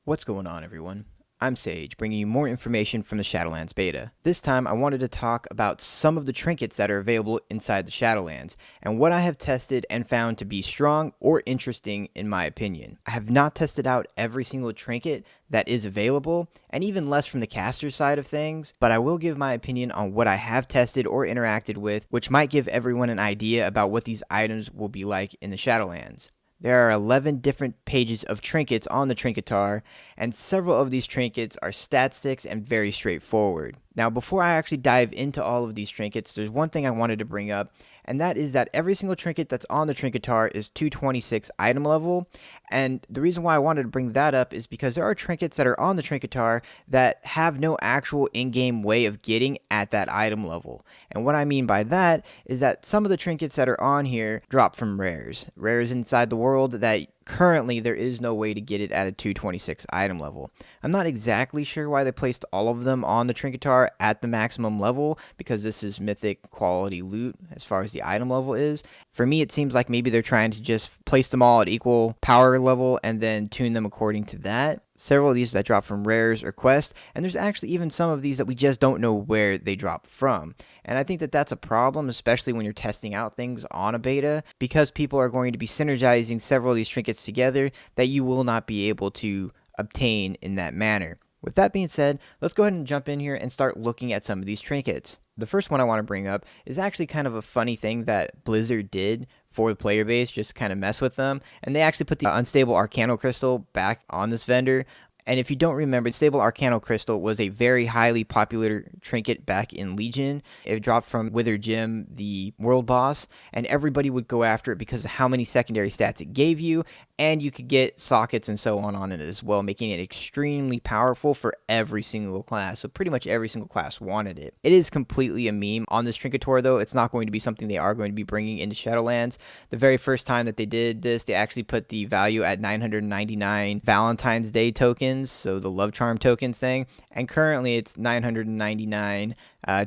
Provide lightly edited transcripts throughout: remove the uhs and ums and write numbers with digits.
What's going on, everyone? I'm Sage, bringing you more information from the Shadowlands beta. This time, I wanted to talk about some of the trinkets that are available inside the Shadowlands, and what I have tested and found to be strong or interesting in my opinion. I have not tested out every single trinket that is available, and even less from the caster side of things, but I will give my opinion on what I have tested or interacted with, which might give everyone an idea about what these items will be like in the Shadowlands. There are 11 different pages of trinkets on the Trinketar, and several of these trinkets are stat sticks and very straightforward. Now, before I actually dive into all of these trinkets, there's one thing I wanted to bring up, and that is that every single trinket that's on the Trinketar is 226 item level, and the reason why I wanted to bring that up is because there are trinkets that are on the Trinketar that have no actual in-game way of getting at that item level. And what I mean by that is that some of the trinkets that are on here drop from rares inside the world that currently there is no way to get it at a 226 item level. I'm not exactly sure why they placed all of them on the Trinketar at the maximum level, because this is mythic quality loot as far as the item level is. For me, it seems like maybe they're trying to just place them all at equal power level and then tune them according to that. Several of these that drop from rares or quests, and there's actually even some of these that we just don't know where they drop from. And I think that that's a problem, especially when you're testing out things on a beta, because people are going to be synergizing several of these trinkets together that you will not be able to obtain in that manner. With that being said, let's go ahead and jump in here and start looking at some of these trinkets. The first one I want to bring up is actually kind of a funny thing that Blizzard did for the player base, just kind of mess with them. And they actually put the unstable Arcano Crystal back on this vendor. And if you don't remember, the Stable Arcano Crystal was a very highly popular trinket back in Legion. It dropped from Wither Gym, the world boss, and everybody would go after it because of how many secondary stats it gave you, and you could get sockets and so on it as well, making it extremely powerful for every single class. So pretty much every single class wanted it. It is completely a meme on this Trinketor, though. It's not going to be something they are going to be bringing into Shadowlands. The very first time that they did this, they actually put the value at 999 Valentine's Day tokens, so the love charm tokens thing, and currently it's 999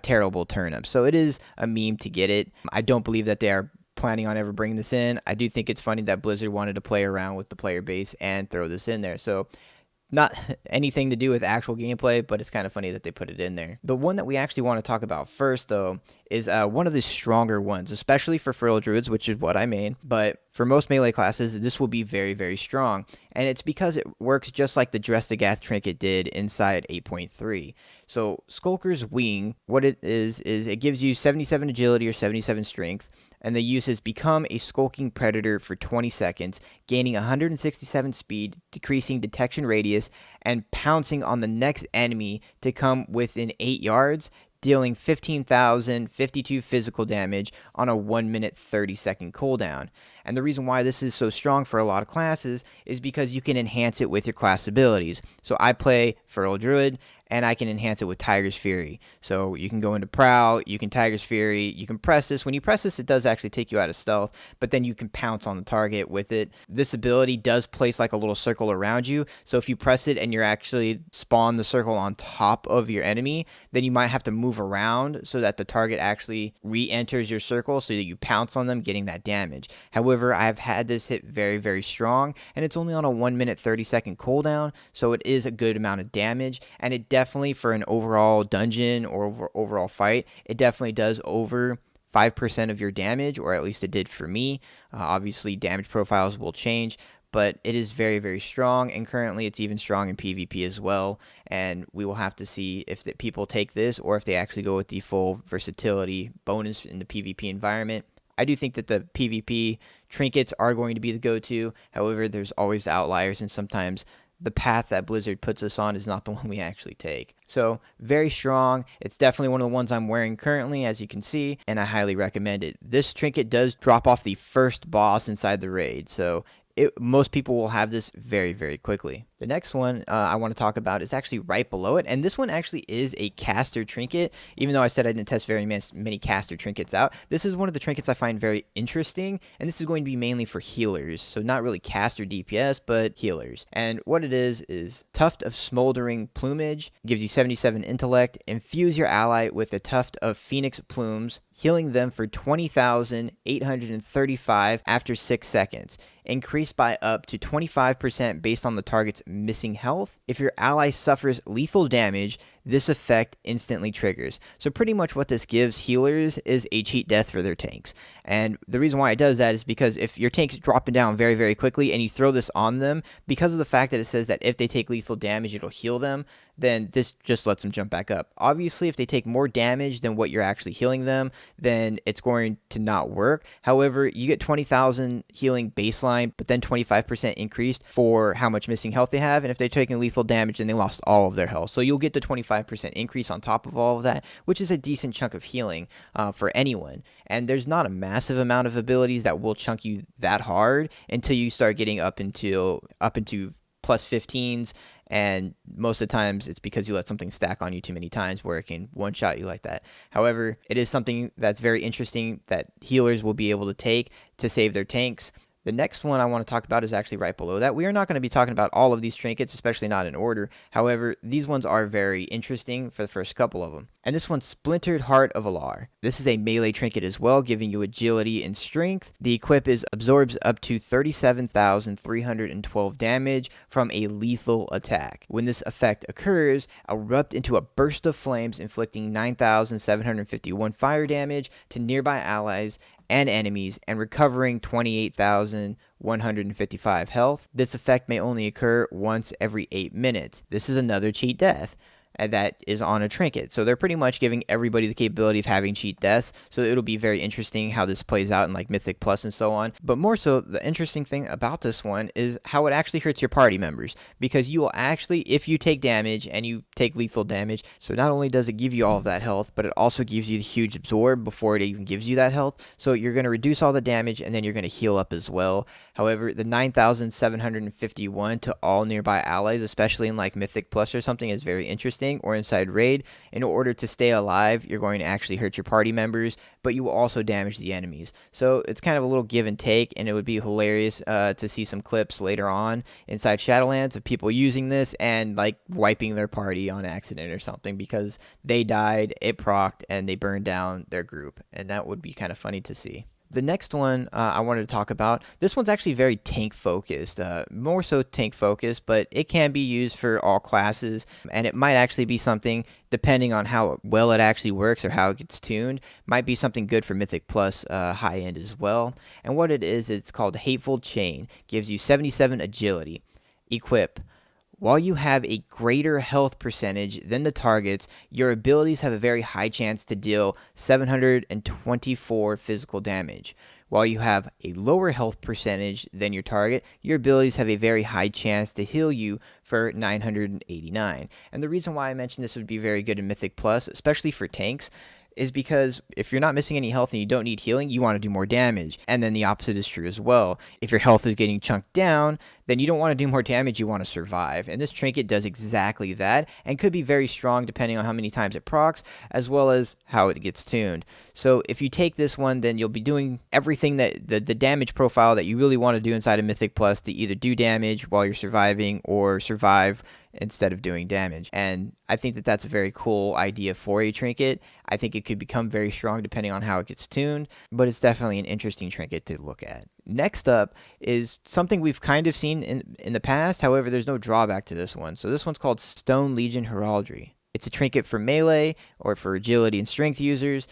terrible turnips. So it is a meme to get it. I don't believe that they are planning on ever bringing this in. I do think it's funny that Blizzard wanted to play around with the player base and throw this in there. So not anything to do with actual gameplay, but it's kind of funny that they put it in there. The one that we actually want to talk about first, though, is one of the stronger ones, especially for Feral Druids, which is what I main. But for most melee classes, this will be very, very strong. And it's because it works just like the Drestagath trinket did inside 8.3. So Skulkers Wing, what it is it gives you 77 agility or 77 strength. And the use is become a skulking predator for 20 seconds, gaining 167 speed, decreasing detection radius, and pouncing on the next enemy to come within 8 yards, dealing 15,052 physical damage on a 1 minute 30 second cooldown. And the reason why this is so strong for a lot of classes is because you can enhance it with your class abilities. So I play Feral Druid, and I can enhance it with Tiger's Fury. So you can go into Prowl, you can Tiger's Fury, you can press this. When you press this, it does actually take you out of stealth, but then you can pounce on the target with it. This ability does place like a little circle around you, so if you press it and you're actually spawn the circle on top of your enemy, then you might have to move around so that the target actually re-enters your circle so that you pounce on them, getting that damage. However, I've had this hit very, very strong, and it's only on a 1 minute 30 second cooldown, so it is a good amount of damage, and it definitely for an overall dungeon or overall fight, it definitely does over 5% of your damage, or at least it did for me. Obviously, damage profiles will change, but it is very, very strong, and currently it's even strong in PvP as well, and we will have to see if the people take this or if they actually go with the full versatility bonus in the PvP environment. I do think that the PvP trinkets are going to be the go-to. However, there's always outliers, and sometimes the path that Blizzard puts us on is not the one we actually take. So very strong. It's definitely one of the ones I'm wearing currently, as you can see, and I highly recommend it. This trinket does drop off the first boss inside the raid, so most people will have this very, very quickly. The next one I want to talk about is actually right below it, and this one actually is a caster trinket. Even though I said I didn't test very many caster trinkets out, this is one of the trinkets I find very interesting, and this is going to be mainly for healers, so not really caster DPS, but healers. And what it is Tuft of Smoldering Plumage, gives you 77 intellect, infuse your ally with a tuft of phoenix plumes, healing them for 20,835 after 6 seconds. Increased by up to 25% based on the target's missing health. If your ally suffers lethal damage, this effect instantly triggers. So pretty much what this gives healers is a cheat death for their tanks. And the reason why it does that is because if your tank's dropping down very, very quickly and you throw this on them, because of the fact that it says that if they take lethal damage, it'll heal them, then this just lets them jump back up. Obviously, if they take more damage than what you're actually healing them, then it's going to not work. However, you get 20,000 healing baseline, but then 25% increased for how much missing health they have. And if they're taking lethal damage, then they lost all of their health. So you'll get the 25% increase on top of all of that, which is a decent chunk of healing for anyone. And there's not a massive amount of abilities that will chunk you that hard until you start getting up into plus 15s, and most of the times it's because you let something stack on you too many times where it can one-shot you like that. However, it is something that's very interesting that healers will be able to take to save their tanks. The next one I want to talk about is actually right below that. We are not going to be talking about all of these trinkets, especially not in order. However, these ones are very interesting for the first couple of them. And this one's Splintered Heart of Alar. This is a melee trinket as well, giving you agility and strength. The equip absorbs up to 37,312 damage from a lethal attack. When this effect occurs, erupt into a burst of flames, inflicting 9,751 fire damage to nearby allies and enemies, and recovering 28,155 health. This effect may only occur once every 8 minutes. This is another cheat death that is on a trinket. So they're pretty much giving everybody the capability of having cheat deaths. So it'll be very interesting how this plays out in like Mythic Plus and so on. But more so, the interesting thing about this one is how it actually hurts your party members. Because you will actually, if you take damage and you take lethal damage, so not only does it give you all of that health, but it also gives you the huge absorb before it even gives you that health. So you're going to reduce all the damage and then you're going to heal up as well. However, the 9,751 to all nearby allies, especially in like Mythic Plus or something, is very interesting. Or inside raid. In order to stay alive, you're going to actually hurt your party members, but you will also damage the enemies. So it's kind of a little give and take, and it would be hilarious to see some clips later on inside Shadowlands of people using this and like wiping their party on accident or something because they died, it procced, and they burned down their group, and that would be kind of funny to see. The next one I wanted to talk about, this one's actually very tank focused, more so tank focused, but it can be used for all classes, and it might actually be something, depending on how well it actually works or how it gets tuned, might be something good for Mythic Plus high end as well. And what it is, it's called Hateful Chain, gives you 77 agility. Equip. While you have a greater health percentage than the targets, your abilities have a very high chance to deal 724 physical damage. While you have a lower health percentage than your target, your abilities have a very high chance to heal you for 989. And the reason why I mentioned this would be very good in Mythic Plus, especially for tanks, is because if you're not missing any health and you don't need healing, you want to do more damage. And then the opposite is true as well. If your health is getting chunked down, then you don't want to do more damage, you want to survive. And this trinket does exactly that and could be very strong depending on how many times it procs, as well as how it gets tuned. So if you take this one, then you'll be doing everything that the damage profile that you really want to do inside of Mythic Plus to either do damage while you're surviving or survive instead of doing damage. And I think that that's a very cool idea for a trinket. I think it could become very strong depending on how it gets tuned, but it's definitely an interesting trinket to look at. Next up is something we've kind of seen in the past, however there's no drawback to this one. So this one's called Stone Legion Heraldry. It's a trinket for melee or for agility and strength users.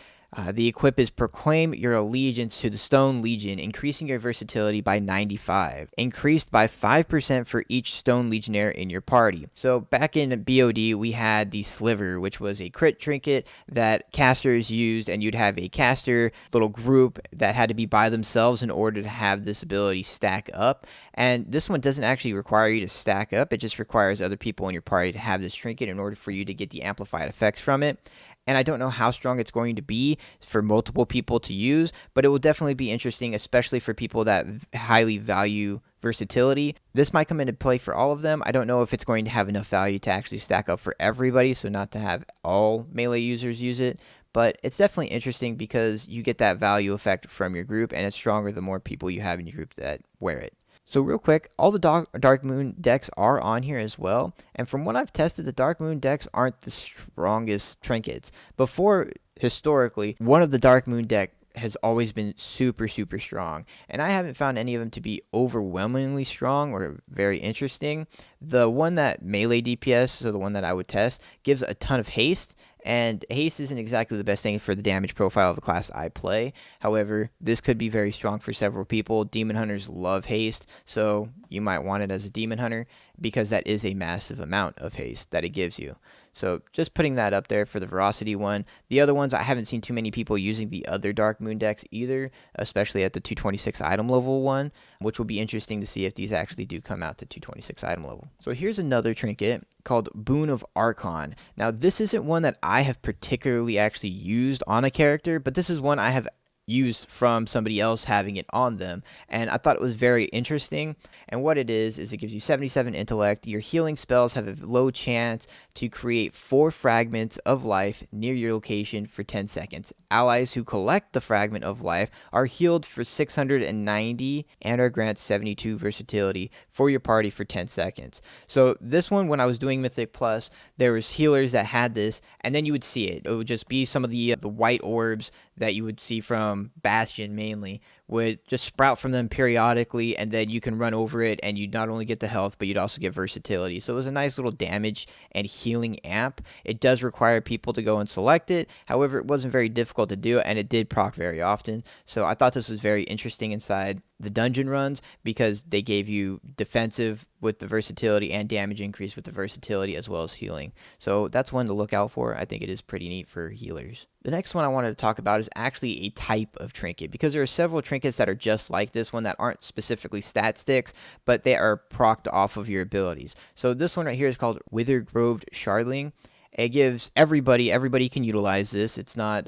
The equip is Proclaim Your Allegiance to the Stone Legion, increasing your versatility by 95. Increased by 5% for each Stone Legionnaire in your party. So back in BOD, we had the Sliver, which was a crit trinket that casters used, and you'd have a caster little group that had to be by themselves in order to have this ability stack up. And this one doesn't actually require you to stack up, it just requires other people in your party to have this trinket in order for you to get the amplified effects from it. And I don't know how strong it's going to be for multiple people to use, but it will definitely be interesting, especially for people that highly value versatility. This might come into play for all of them. I don't know if it's going to have enough value to actually stack up for everybody, so not to have all melee users use it. But it's definitely interesting because you get that value effect from your group, and it's stronger the more people you have in your group that wear it. So real quick, all the Darkmoon decks are on here as well, and from what I've tested, the Darkmoon decks aren't the strongest trinkets. Before, historically, one of the Darkmoon deck has always been super, super strong. And I haven't found any of them to be overwhelmingly strong or very interesting. The one that melee DPS, so the one that I would test, gives a ton of haste. And haste isn't exactly the best thing for the damage profile of the class I play. However, this could be very strong for several people. Demon hunters love haste, so you might want it as a demon hunter because that is a massive amount of haste that it gives you. So just putting that up there for the Veracity one. The other ones, I haven't seen too many people using the other Darkmoon decks either, especially at the 226 item level one, which will be interesting to see if these actually do come out to 226 item level. So here's another trinket called Boone of Arkhan. Now this isn't one that I have particularly actually used on a character, but this is one I have used from somebody else having it on them, and I thought it was very interesting. And what it is it gives you 77 intellect. Your healing spells have a low chance to create 4 fragments of life near your location for 10 seconds. Allies who collect the fragment of life are healed for 690 and are granted 72 versatility for your party for 10 seconds. So this one, when I was doing Mythic Plus, there was healers that had this, and then you would see it. It would just be some of the white orbs that you would see from Bastion mainly would just sprout from them periodically, and then you can run over it and you not only get the health, but you'd also get versatility. So it was a nice little damage and healing amp. It does require people to go and select it. However, it wasn't very difficult to do, and it did proc very often. So I thought this was very interesting inside the dungeon runs because they gave you defensive with the versatility and damage increase with the versatility as well as healing. So that's one to look out for. I think it is pretty neat for healers. The next one I wanted to talk about is actually a type of trinket, because there are several trinkets that are just like this one that aren't specifically stat sticks, but they are procced off of your abilities. So this one right here is called Withergrove Shardling. It gives everybody can utilize this. It's not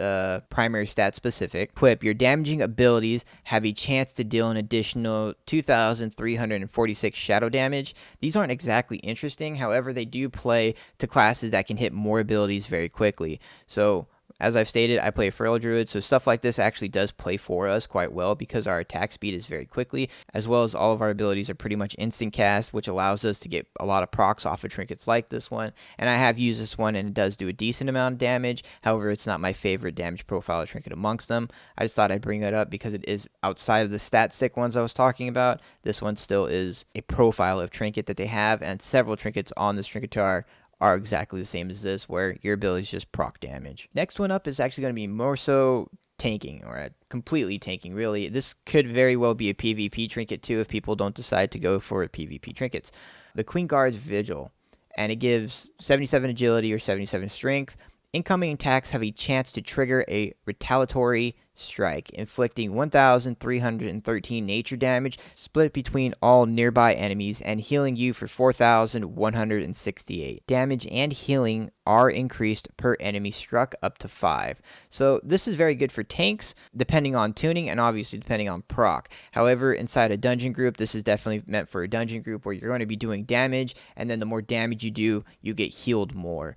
primary stat specific. Equip, your damaging abilities have a chance to deal an additional 2,346 shadow damage. These aren't exactly interesting. However, they do play to classes that can hit more abilities very quickly. So as I've stated, I play a Feral Druid, so stuff like this actually does play for us quite well because our attack speed is very quickly, as well as all of our abilities are pretty much instant cast, which allows us to get a lot of procs off of trinkets like this one. And I have used this one, and it does do a decent amount of damage. However, it's not my favorite damage profile trinket amongst them. I just thought I'd bring that up because it is outside of the stat stick ones I was talking about. This one still is a profile of trinket that they have, and several trinkets on this trinketar are exactly the same as this, where your abilities just proc damage. Next one up is actually going to be more so tanking, or completely tanking, really. This could very well be a PvP trinket too if people don't decide to go for PvP trinkets. The Queen Guard's Vigil, and it gives 77 agility or 77 strength. Incoming attacks have a chance to trigger a retaliatory strike, inflicting 1,313 nature damage split between all nearby enemies and healing you for 4,168. Damage and healing are increased per enemy struck up to 5. So this is very good for tanks, depending on tuning and obviously depending on proc. However, inside a dungeon group, this is definitely meant for a dungeon group where you're going to be doing damage, and then the more damage you do, you get healed more.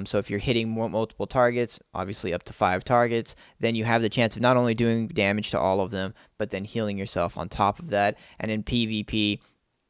So if you're hitting multiple targets, obviously up to 5 targets, then you have the chance of not only doing damage to all of them, but then healing yourself on top of that. And in PvP,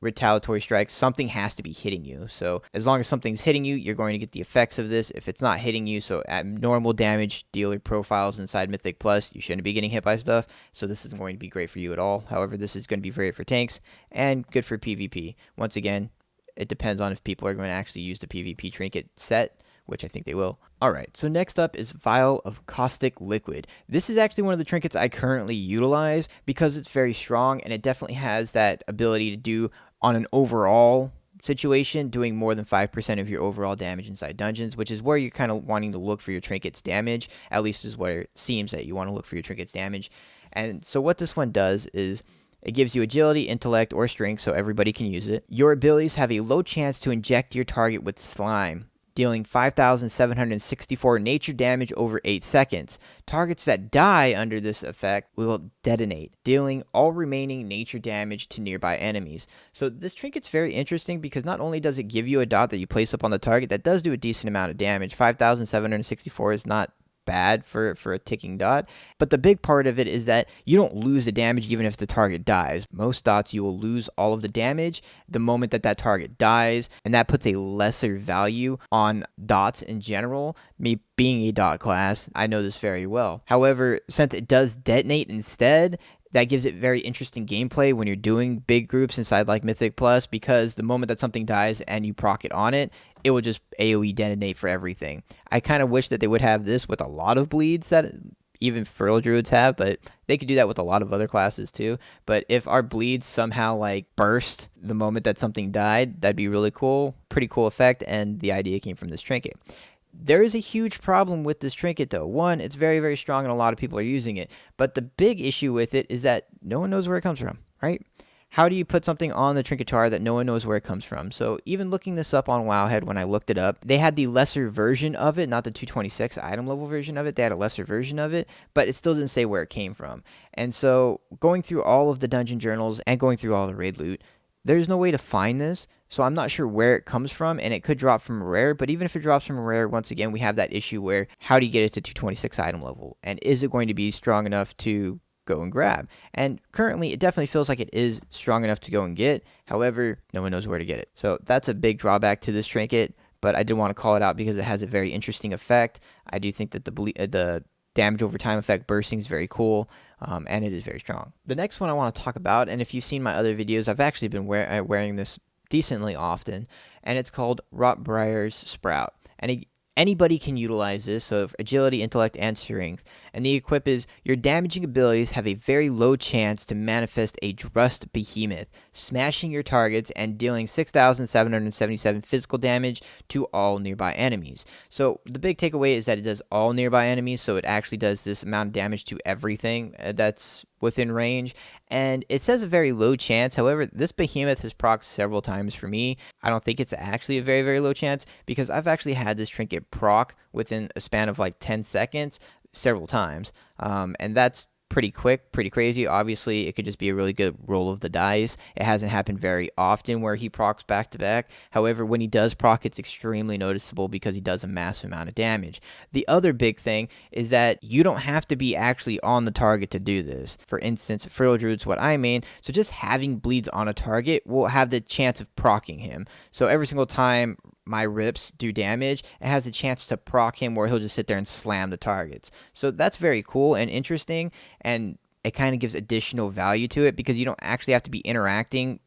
retaliatory strikes, something has to be hitting you. So as long as something's hitting you, you're going to get the effects of this. If it's not hitting you, so at normal damage dealer profiles inside Mythic Plus, you shouldn't be getting hit by stuff. So this isn't going to be great for you at all. However, this is going to be great for tanks and good for PvP. Once again, it depends on if people are going to actually use the PvP trinket set, which I think they will. Alright, so next up is Vial of Caustic Liquid. This is actually one of the trinkets I currently utilize because it's very strong, and it definitely has that ability to do, on an overall situation, doing more than 5% of your overall damage inside dungeons, which is where you're kind of wanting to look for your trinkets damage. At least is where it seems that you want to look for your trinkets damage. And so what this one does is it gives you agility, intellect, or strength, so everybody can use it. Your abilities have a low chance to inject your target with slime, dealing 5,764 nature damage over 8 seconds. Targets that die under this effect will detonate, dealing all remaining nature damage to nearby enemies. So this trinket's very interesting because not only does it give you a dot that you place up on the target that does do a decent amount of damage. 5,764 is not bad for a ticking dot. But the big part of it is that you don't lose the damage even if the target dies. Most dots you will lose all of the damage the moment that that target dies, and that puts a lesser value on dots in general. Me being a dot class, I know this very well. However, since it does detonate instead, that gives it very interesting gameplay when you're doing big groups inside like Mythic Plus, because the moment that something dies and you proc it on it, it will just AoE detonate for everything. I kind of wish that they would have this with a lot of bleeds that even Feral Druids have, but they could do that with a lot of other classes too. But if our bleeds somehow like burst the moment that something died, that'd be really cool. Pretty cool effect, and the idea came from this trinket. There is a huge problem with this trinket though. One, it's very, very strong and a lot of people are using it. But the big issue with it is that no one knows where it comes from, right? How do you put something on the Trinketar that no one knows where it comes from? So even looking this up on Wowhead, when I looked it up, they had the lesser version of it, not the 226 item level version of it. They had a lesser version of it, but it still didn't say where it came from. And so going through all of the dungeon journals and going through all the raid loot, there's no way to find this, so I'm not sure where it comes from, and it could drop from a rare, but even if it drops from a rare, once again, we have that issue where how do you get it to 226 item level, and is it going to be strong enough to go and grab? And currently, it definitely feels like it is strong enough to go and get, however, no one knows where to get it. So that's a big drawback to this trinket, but I did want to call it out because it has a very interesting effect. I do think that the damage over time effect bursting is very cool, and it is very strong. The next one I want to talk about, and if you've seen my other videos, I've actually been wearing this decently often, and it's called Rockbreyers Sprout. And anybody can utilize this, so agility, intellect, and strength. And the equip is, your damaging abilities have a very low chance to manifest a Drust Behemoth, smashing your targets and dealing 6,777 physical damage to all nearby enemies. So the big takeaway is that it does all nearby enemies, so it actually does this amount of damage to everything that's within range, and it says a very low chance. However, this behemoth has procced several times for me. I don't think it's actually a very, very low chance, because I've actually had this trinket proc within a span of like 10 seconds several times, and that's pretty quick, pretty crazy. Obviously, it could just be a really good roll of the dice. It hasn't happened very often where he procs back to back. However, when he does proc, it's extremely noticeable because he does a massive amount of damage. The other big thing is that you don't have to be actually on the target to do this. For instance, Feral Druid's what I mean, so just having bleeds on a target will have the chance of proccing him. So every single time my rips do damage, it has a chance to proc him where he'll just sit there and slam the targets. So that's very cool and interesting, and it kind of gives additional value to it because you don't actually have to be interacting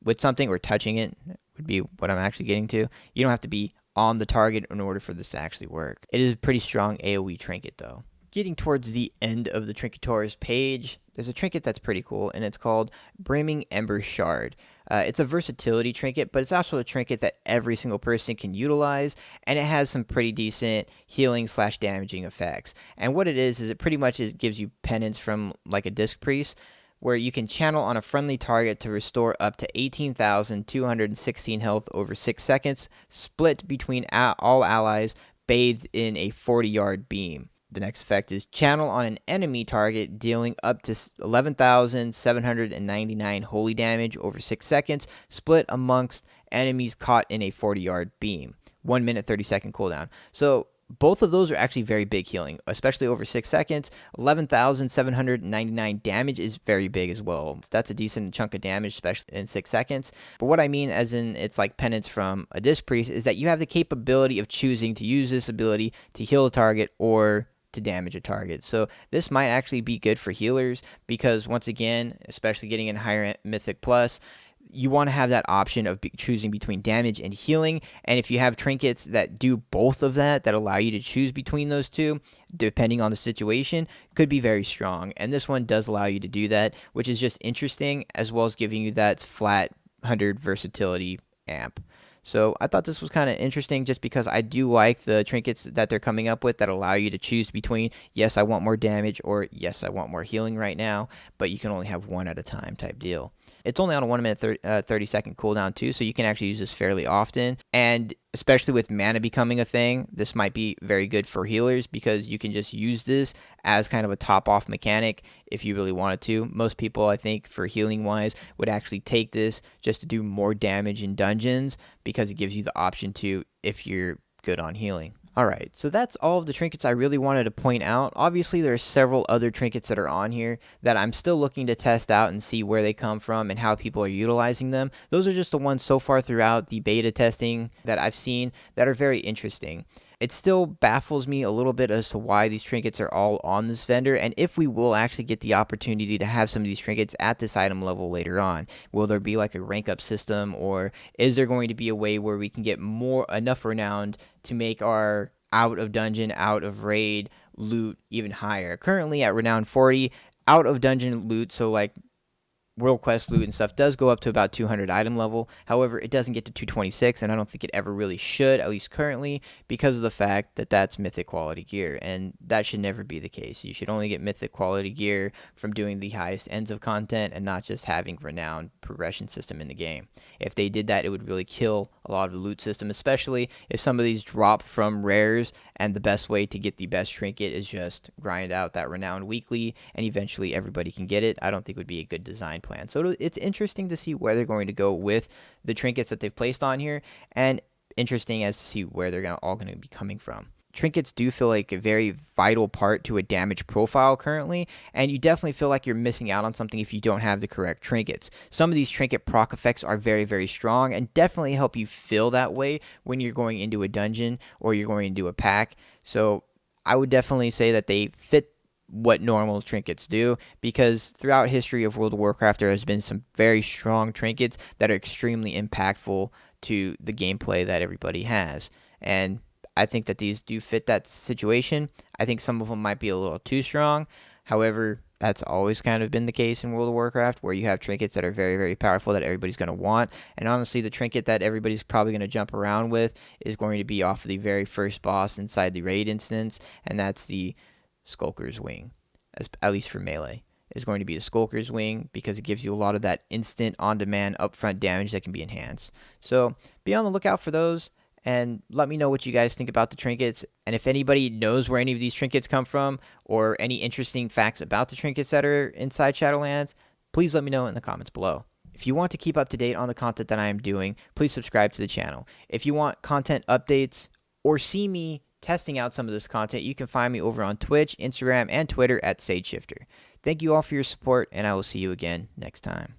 with something or touching it, would be what I'm actually getting to. You don't have to be on the target in order for this to actually work. It is a pretty strong AoE trinket though. Getting towards the end of the Trinketar's page, there's a trinket that's pretty cool, and it's called Brimming Ember Shard. It's a versatility trinket, but it's also a trinket that every single person can utilize, and it has some pretty decent healing / damaging effects. And what it is it pretty much gives you penance from like a Disc Priest, where you can channel on a friendly target to restore up to 18,216 health over 6 seconds, split between all allies, bathed in a 40-yard beam. The next effect is channel on an enemy target, dealing up to 11,799 holy damage over 6 seconds, split amongst enemies caught in a 40-yard beam. 1 minute 30-second cooldown. So both of those are actually very big healing, especially over 6 seconds. 11,799 damage is very big as well. That's a decent chunk of damage, especially in 6 seconds. But what I mean, as in it's like penance from a Disc Priest, is that you have the capability of choosing to use this ability to heal a target or to damage a target. So this might actually be good for healers, because once again, especially getting in higher Mythic Plus, you want to have that option of choosing between damage and healing. And if you have trinkets that do both of that allow you to choose between those two, depending on the situation, could be very strong. And this one does allow you to do that, which is just interesting, as well as giving you that flat 100 versatility amp. So I thought this was kind of interesting, just because I do like the trinkets that they're coming up with that allow you to choose between, yes, I want more damage, or yes, I want more healing right now, but you can only have one at a time type deal. It's only on a 1 minute 30-second cooldown too, so you can actually use this fairly often. And especially with mana becoming a thing, this might be very good for healers, because you can just use this as kind of a top-off mechanic if you really wanted to. Most people, I think, for healing-wise, would actually take this just to do more damage in dungeons, because it gives you the option to, if you're good on healing. Alright, so that's all of the trinkets I really wanted to point out. Obviously, there are several other trinkets that are on here that I'm still looking to test out and see where they come from and how people are utilizing them. Those are just the ones so far throughout the beta testing that I've seen that are very interesting. It still baffles me a little bit as to why these trinkets are all on this vendor, and if we will actually get the opportunity to have some of these trinkets at this item level later on. Will there be like a rank up system, or is there going to be a way where we can get enough renowned to make our out of dungeon, out of raid loot even higher? Currently at renown 40, out of dungeon loot, so like world quest loot and stuff, does go up to about 200 item level. However, it doesn't get to 226, and I don't think it ever really should, at least currently, because of the fact that that's mythic quality gear, and that should never be the case. You should only get mythic quality gear from doing the highest ends of content and not just having renowned progression system in the game. If they did that, it would really kill a lot of the loot system, especially if some of these drop from rares, and the best way to get the best trinket is just grind out that renowned weekly, and eventually everybody can get it. I don't think it would be a good design plan. So it's interesting to see where they're going to go with the trinkets that they've placed on here, and interesting as to see where they're all going to be coming from. Trinkets do feel like a very vital part to a damage profile currently, and you definitely feel like you're missing out on something if you don't have the correct trinkets. Some of these trinket proc effects are very, very strong and definitely help you feel that way when you're going into a dungeon or you're going into a pack. So I would definitely say that they fit what normal trinkets do, because throughout history of World of Warcraft there has been some very strong trinkets that are extremely impactful to the gameplay that everybody has, and I think that these do fit that situation. I think some of them might be a little too strong. However, that's always kind of been the case in World of Warcraft, where you have trinkets that are very, very powerful that everybody's going to want. And honestly, the trinket that everybody's probably going to jump around with is going to be off of the very first boss inside the raid instance, and that's the Skulkers Wing, at least for melee. Is going to be the Skulkers Wing, because it gives you a lot of that instant, on-demand, upfront damage that can be enhanced. So be on the lookout for those, and let me know what you guys think about the trinkets. And if anybody knows where any of these trinkets come from, or any interesting facts about the trinkets that are inside Shadowlands, please let me know in the comments below. If you want to keep up to date on the content that I am doing, please subscribe to the channel. If you want content updates or see me testing out some of this content, you can find me over on Twitch, Instagram, and Twitter at SageShifter. Thank you all for your support, and I will see you again next time.